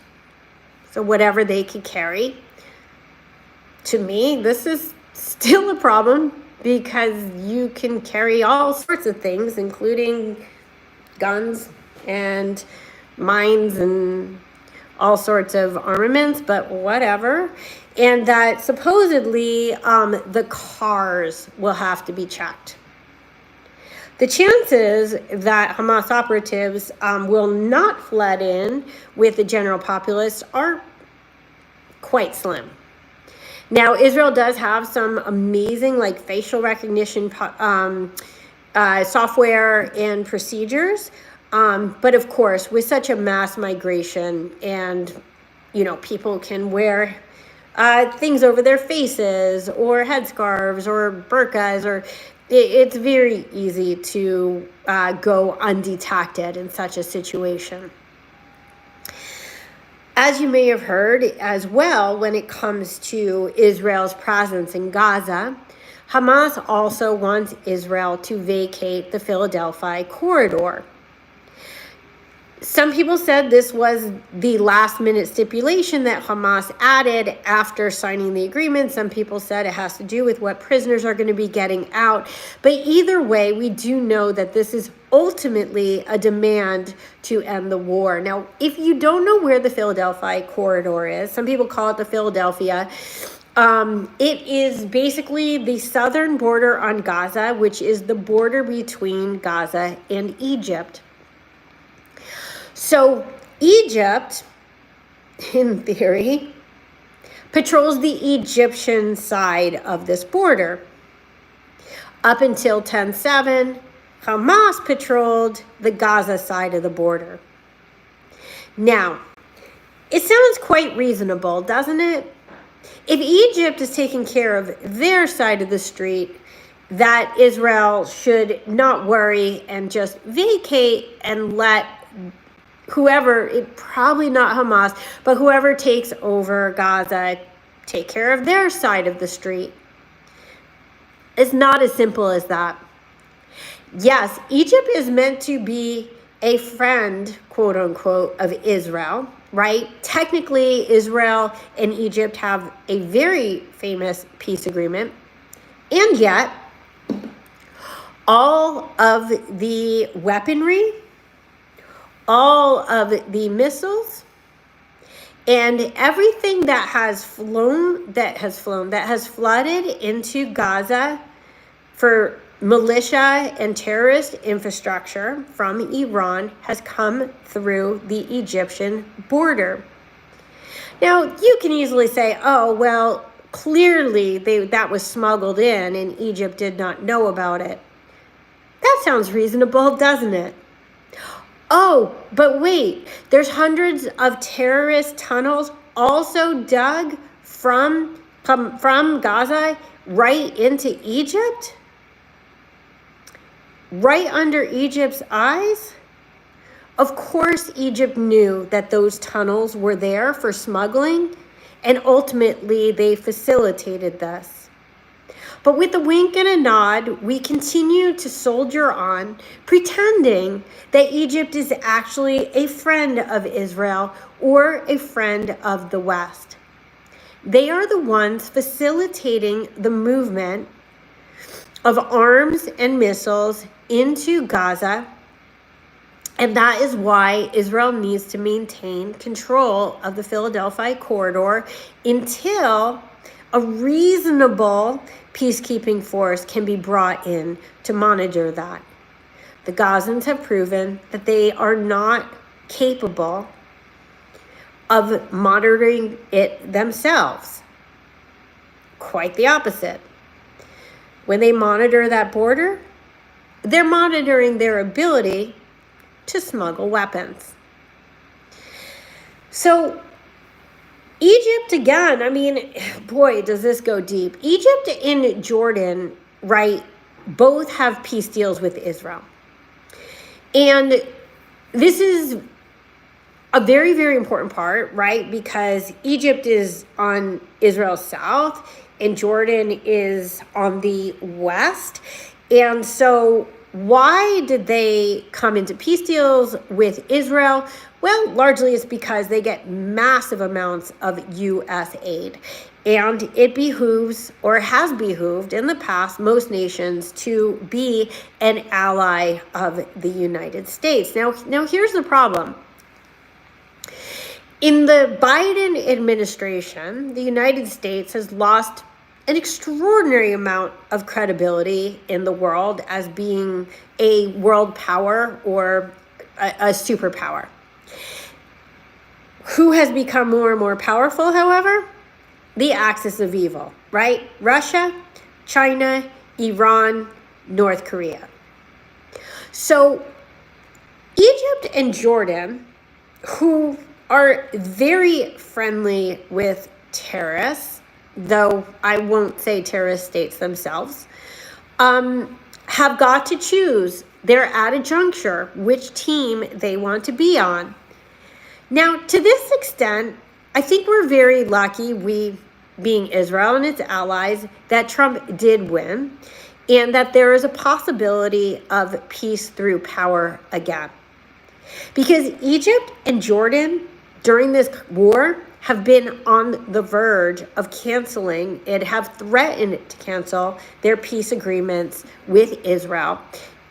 so whatever they can carry. To me, this is still a problem because you can carry all sorts of things, including guns and mines and all sorts of armaments, but whatever. And that supposedly the cars will have to be checked. The chances that Hamas operatives will not flood in with the general populace are quite slim. Now, Israel does have some amazing facial recognition software and procedures. But of course, with such a mass migration and, people can wear things over their faces or headscarves or burqas, or it's very easy to go undetected in such a situation. As you may have heard as well, when it comes to Israel's presence in Gaza, Hamas also wants Israel to vacate the Philadelphia corridor. Some people said this was the last-minute stipulation that Hamas added after signing the agreement. Some people said it has to do with what prisoners are going to be getting out. But either way, we do know that this is ultimately a demand to end the war. Now, if you don't know where the Philadelphia corridor is, some people call it the Philadelphia. It is basically the southern border on Gaza, which is the border between Gaza and Egypt. So Egypt, in theory, patrols the Egyptian side of this border. Up until 10/7, Hamas patrolled the Gaza side of the border. Now, it sounds quite reasonable, doesn't it? If Egypt is taking care of their side of the street, that Israel should not worry and just vacate and let whoever, probably not Hamas, but whoever takes over Gaza, take care of their side of the street. It's not as simple as that. Yes, Egypt is meant to be a friend, quote unquote, of Israel, right? Technically, Israel and Egypt have a very famous peace agreement. And yet, all of the weaponry, all of the missiles, and everything that has flooded into Gaza for militia and terrorist infrastructure from Iran has come through the Egyptian border. Now, you can easily say, oh, well, clearly that was smuggled in and Egypt did not know about it. That sounds reasonable, doesn't it? Oh, but wait, there's hundreds of terrorist tunnels also dug from Gaza right into Egypt? Right under Egypt's eyes? Of course, Egypt knew that those tunnels were there for smuggling, and ultimately they facilitated this. But with a wink and a nod, we continue to soldier on, pretending that Egypt is actually a friend of Israel or a friend of the West. They are the ones facilitating the movement of arms and missiles into Gaza, and that is why Israel needs to maintain control of the Philadelphia corridor until a reasonable peacekeeping force can be brought in to monitor that. The Gazans have proven that they are not capable of monitoring it themselves. Quite the opposite. When they monitor that border, they're monitoring their ability to smuggle weapons. So Egypt, again, I mean, boy, does this go deep. Egypt and Jordan, right, both have peace deals with Israel. And this is a very, very important part, right? Because Egypt is on Israel's south and Jordan is on the west. And so why did they come into peace deals with Israel? Well, largely it's because they get massive amounts of U.S. aid. And it behooves, or has behooved in the past, most nations to be an ally of the United States. Now here's the problem. In the Biden administration, the United States has lost an extraordinary amount of credibility in the world as being a world power or a superpower. Who has become more and more powerful, however? The axis of evil, right? Russia, China, Iran, North Korea. So Egypt and Jordan, who are very friendly with terrorists, though I won't say terrorist states themselves, have got to choose. They're at a juncture which team they want to be on. Now, to this extent, I think we're very lucky, we being Israel and its allies, that Trump did win and that there is a possibility of peace through power again. Because Egypt and Jordan during this war have been on the verge of canceling and have threatened to cancel their peace agreements with Israel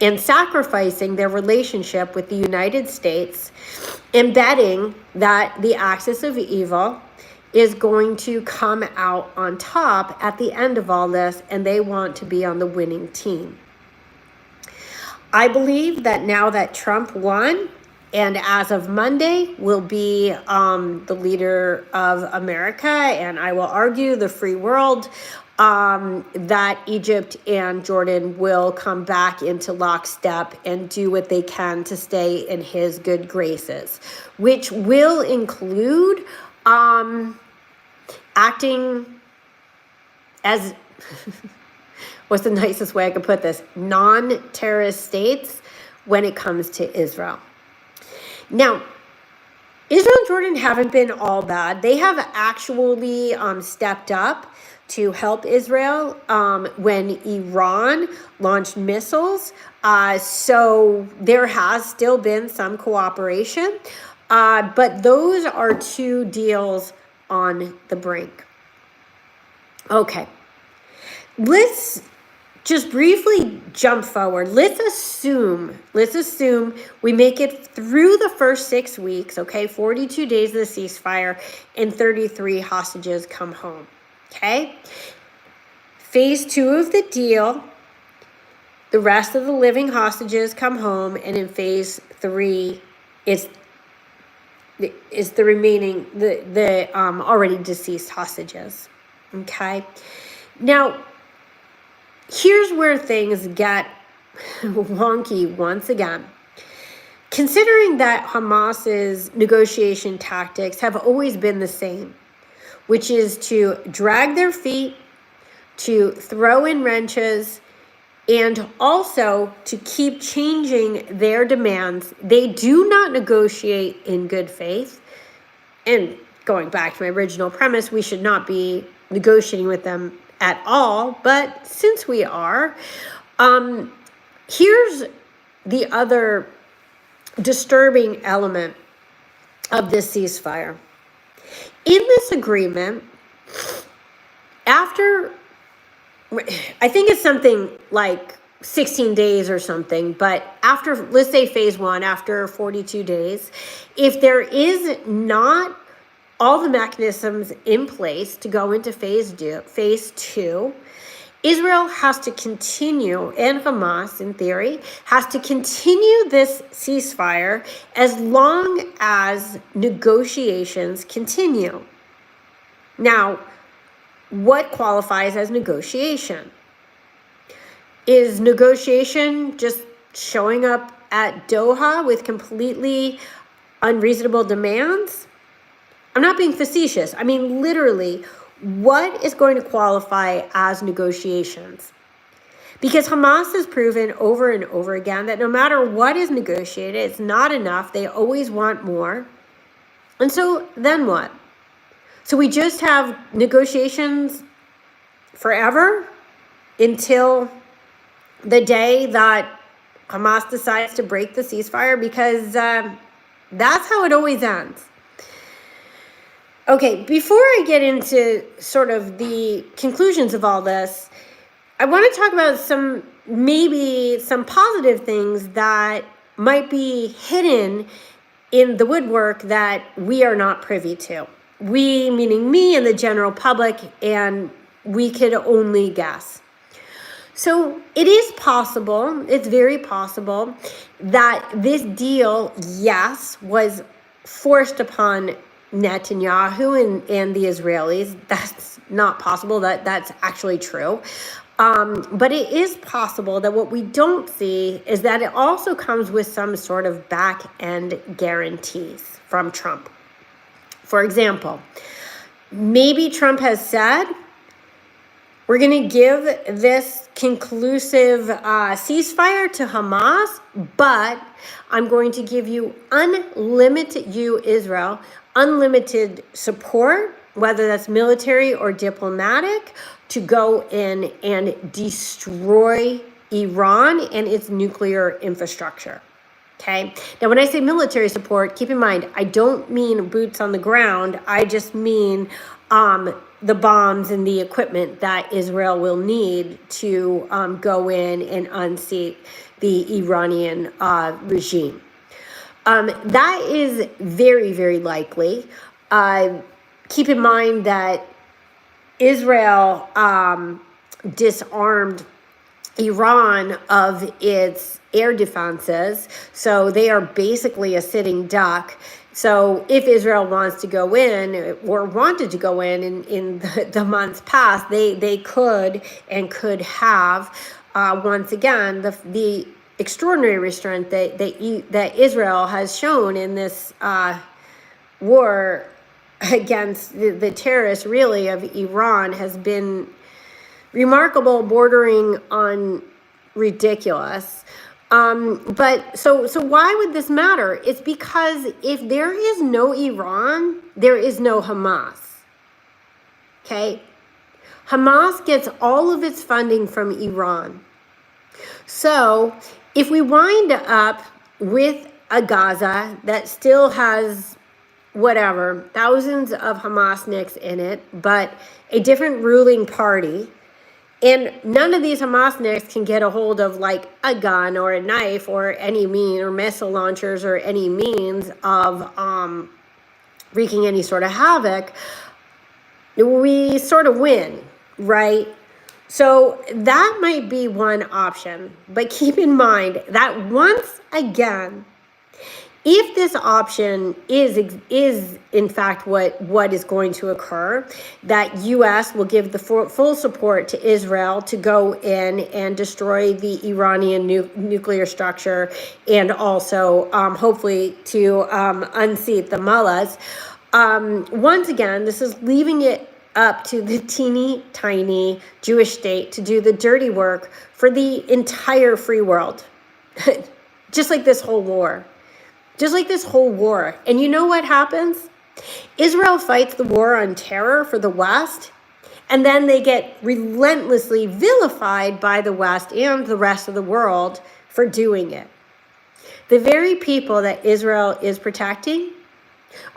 and sacrificing their relationship with the United States, and betting that the axis of evil is going to come out on top at the end of all this, and they want to be on the winning team. I believe that now that Trump won, and as of Monday will be the leader of America, and I will argue the free world, that Egypt and Jordan will come back into lockstep and do what they can to stay in his good graces, which will include acting as, what's the nicest way I could put this, non-terrorist states when it comes to Israel. Now, Israel and Jordan haven't been all bad. They have actually stepped up to help Israel when Iran launched missiles. So there has still been some cooperation, but those are two deals on the brink. Okay, let's just briefly jump forward. Let's assume we make it through the first 6 weeks, okay? 42 days of the ceasefire and 33 hostages come home, okay? Phase 2 of the deal, the rest of the living hostages come home, and in phase 3 is the remaining, the already deceased hostages, okay? Now, here's where things get wonky once again. Considering that Hamas's negotiation tactics have always been the same, which is to drag their feet, to throw in wrenches, and also to keep changing their demands. They do not negotiate in good faith. And going back to my original premise, we should not be negotiating with them at all, but since we are, here's the other disturbing element of this ceasefire. In this agreement, after, I think it's something like 16 days or something, but after, let's say phase 1, after 42 days, if there is not all the mechanisms in place to go into phase 2, Israel has to continue, and Hamas, in theory, has to continue this ceasefire as long as negotiations continue. Now, what qualifies as negotiation? Is negotiation just showing up at Doha with completely unreasonable demands? I'm not being facetious. I mean, literally, what is going to qualify as negotiations? Because Hamas has proven over and over again that no matter what is negotiated, it's not enough. They always want more. And so then what? So we just have negotiations forever until the day that Hamas decides to break the ceasefire, because that's how it always ends. Okay, before I get into sort of the conclusions of all this, I want to talk about maybe some positive things that might be hidden in the woodwork that we are not privy to. We, meaning me and the general public, and we could only guess. So it is possible, it's very possible, that this deal, yes, was forced upon Netanyahu and the Israelis. That's not possible. That's actually true. But it is possible that what we don't see is that it also comes with some sort of back-end guarantees from Trump. For example, maybe Trump has said, we're going to give this conclusive ceasefire to Hamas, but I'm going to give you Israel, unlimited support, whether that's military or diplomatic, to go in and destroy Iran and its nuclear infrastructure. Okay. Now, when I say military support, keep in mind, I don't mean boots on the ground. I just mean the bombs and the equipment that Israel will need to go in and unseat the Iranian regime. That is very, very likely. Keep in mind that Israel disarmed Iran of its air defenses, so they are basically a sitting duck. So if Israel wants to go in, or wanted to go in the months past, they could and could have, once again, the extraordinary restraint that Israel has shown in this war against the terrorists, really, of Iran has been remarkable, bordering on ridiculous. But so why would this matter? It's because if there is no Iran, there is no Hamas. Okay? Hamas gets all of its funding from Iran. So if we wind up with a Gaza that still has whatever, thousands of Hamasniks in it, but a different ruling party, and none of these Hamasniks can get a hold of like a gun or a knife or any mean, or missile launchers or any means of wreaking any sort of havoc, we sort of win, right? So that might be one option. But keep in mind that once again, if this option is in fact what is going to occur, that U.S. will give the full support to Israel to go in and destroy the Iranian nuclear structure, and also hopefully to unseat the mullahs. Once again, this is leaving it up to the teeny tiny Jewish state to do the dirty work for the entire free world, just like this whole war. Just like this whole war. And you know what happens? Israel fights the war on terror for the West, and then they get relentlessly vilified by the West and the rest of the world for doing it. The very people that Israel is protecting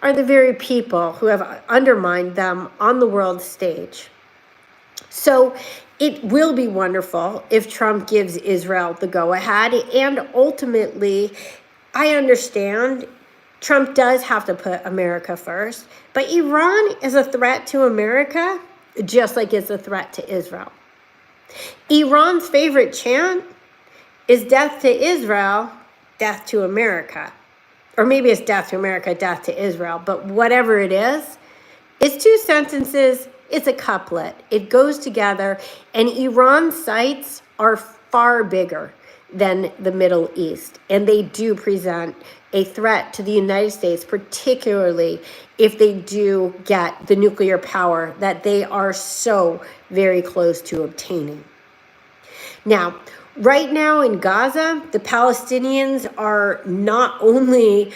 are the very people who have undermined them on the world stage. So it will be wonderful if Trump gives Israel the go-ahead, and ultimately, I understand Trump does have to put America first, but Iran is a threat to America just like it's a threat to Israel. Iran's favorite chant is death to Israel, death to America. Or maybe it's death to America, death to Israel, but whatever it is, it's two sentences, it's a couplet. It goes together, and Iran's sights are far bigger than the Middle East. And they do present a threat to the United States, particularly if they do get the nuclear power that they are so very close to obtaining. Now, right now in Gaza, the Palestinians are not only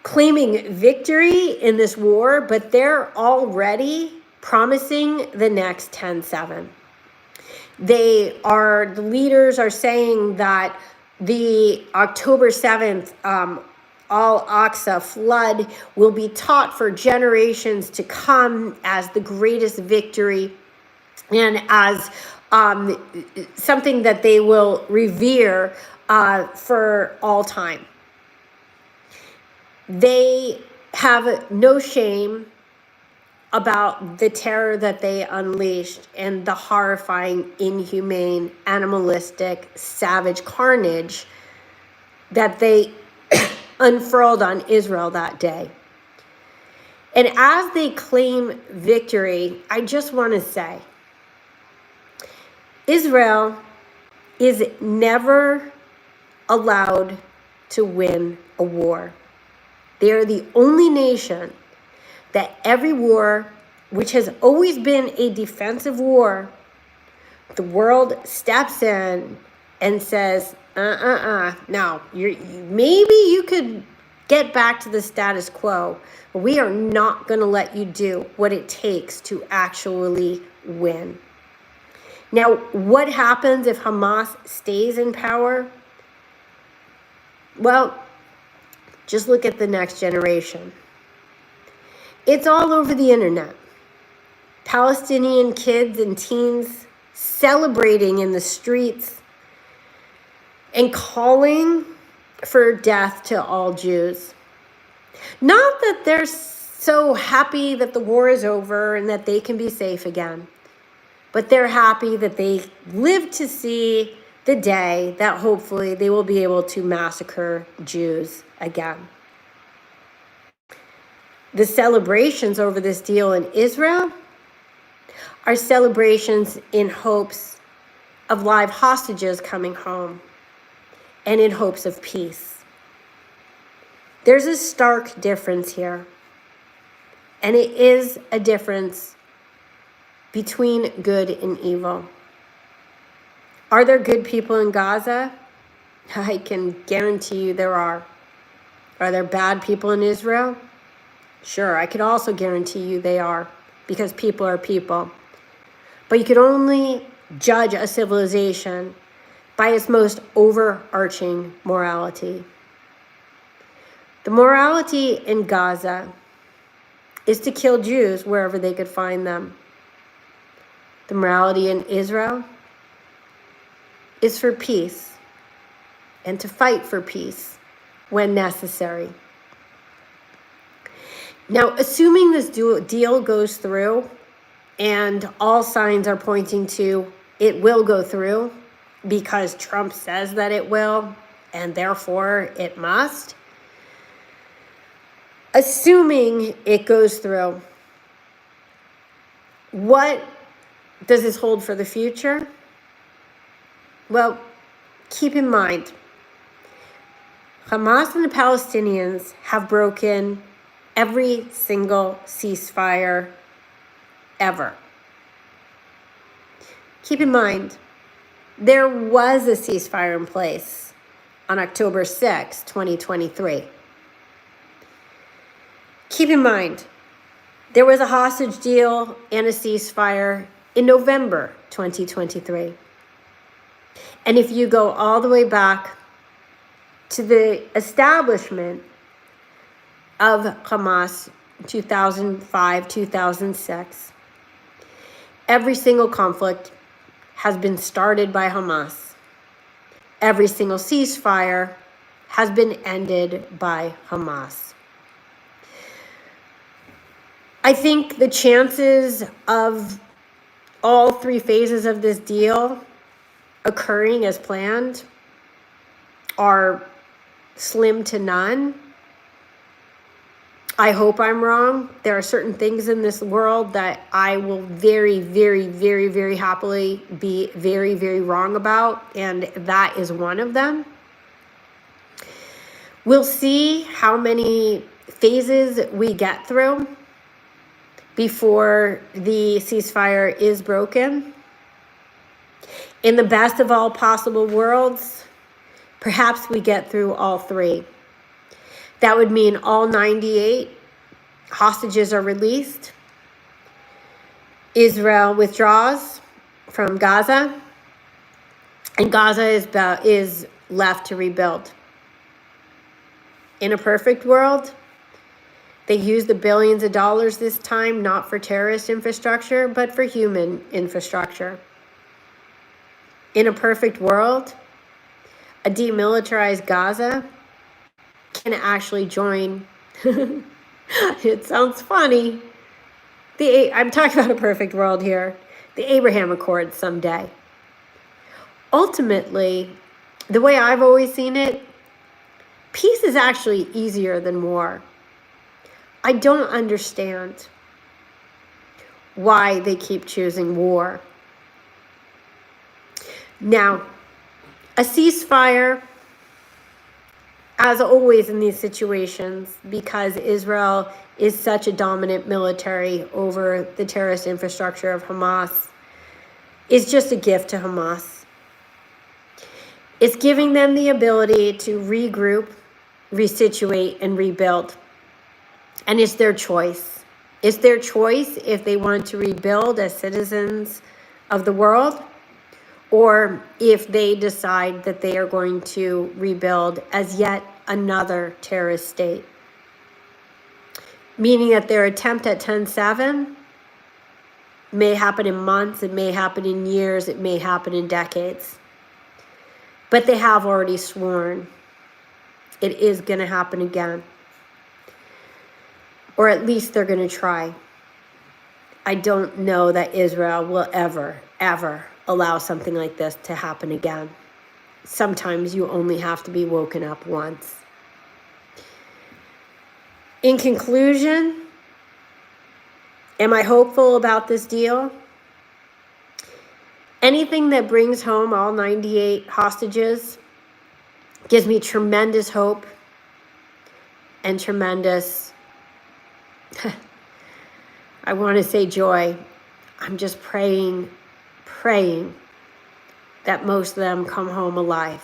claiming victory in this war, but they're already promising the next 10/7. The leaders are saying that the October 7th Al-Aqsa flood will be taught for generations to come as the greatest victory and as something that they will revere for all time. They have no shame about the terror that they unleashed and the horrifying, inhumane, animalistic, savage carnage that they unfurled on Israel that day. And as they claim victory, I just want to say, Israel is never allowed to win a war. They are the only nation that every war, which has always been a defensive war, the world steps in and says, no, maybe you could get back to the status quo, but we are not going to let you do what it takes to actually win. Now, what happens if Hamas stays in power? Well, just look at the next generation. It's all over the internet. Palestinian kids and teens celebrating in the streets and calling for death to all Jews. Not that they're so happy that the war is over and that they can be safe again, but they're happy that they live to see the day that hopefully they will be able to massacre Jews again. The celebrations over this deal in Israel are celebrations in hopes of live hostages coming home and in hopes of peace. There's a stark difference here, and it is a difference between good and evil. Are there good people in Gaza? I can guarantee you there are. Are there bad people in Israel? Sure, I could also guarantee you they are, because people are people. But you could only judge a civilization by its most overarching morality. The morality in Gaza is to kill Jews wherever they could find them. The morality in Israel is for peace and to fight for peace when necessary. Now, assuming this deal goes through, and all signs are pointing to it will go through because Trump says that it will, and therefore it must. Assuming it goes through, what does this hold for the future? Well, keep in mind, Hamas and the Palestinians have broken every single ceasefire ever. Keep in mind, there was a ceasefire in place on October 6, 2023. Keep in mind, there was a hostage deal and a ceasefire in November 2023. And if you go all the way back to the establishment of Hamas, 2005, 2006, every single conflict has been started by Hamas. Every single ceasefire has been ended by Hamas. I think the chances of all three phases of this deal occurring as planned are slim to none. I hope I'm wrong. There are certain things in this world that I will very, very, very, very happily be very, very wrong about, and that is one of them. We'll see how many phases we get through before the ceasefire is broken. In the best of all possible worlds, perhaps we get through all three. That would mean all 98 hostages are released. Israel withdraws from Gaza, and Gaza is left to rebuild. In a perfect world, they use the billions of dollars this time not for terrorist infrastructure, but for human infrastructure. In a perfect world, a demilitarized Gaza can actually join. It sounds funny. I'm talking about a perfect world here. The Abraham Accords someday. Ultimately, the way I've always seen it, peace is actually easier than war. I don't understand why they keep choosing war. Now, a ceasefire, as always in these situations, because Israel is such a dominant military over the terrorist infrastructure of Hamas, is just a gift to Hamas. It's giving them the ability to regroup, resituate, and rebuild. And it's their choice. It's their choice if they want to rebuild as citizens of the world, or if they decide that they are going to rebuild as yet another terrorist state. Meaning that their attempt at 10/7 may happen in months, it may happen in years, it may happen in decades. But they have already sworn it is going to happen again. Or at least they're going to try. I don't know that Israel will ever allow something like this to happen again. Sometimes you only have to be woken up once. In conclusion, am I hopeful about this deal? Anything that brings home all 98 hostages gives me tremendous hope and tremendous, I want to say joy. I'm just praying that most of them come home alive.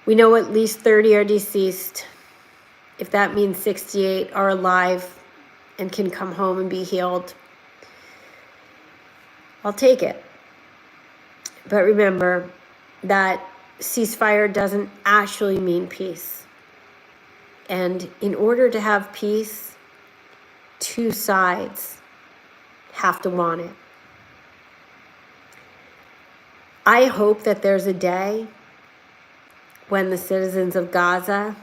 We know at least 30 are deceased. If that means 68 are alive and can come home and be healed, I'll take it. But remember that ceasefire doesn't actually mean peace. And in order to have peace, two sides have to want it. I hope that there's a day when the citizens of Gaza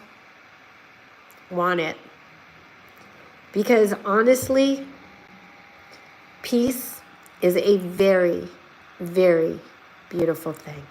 want it. Because honestly, peace is a very, very beautiful thing.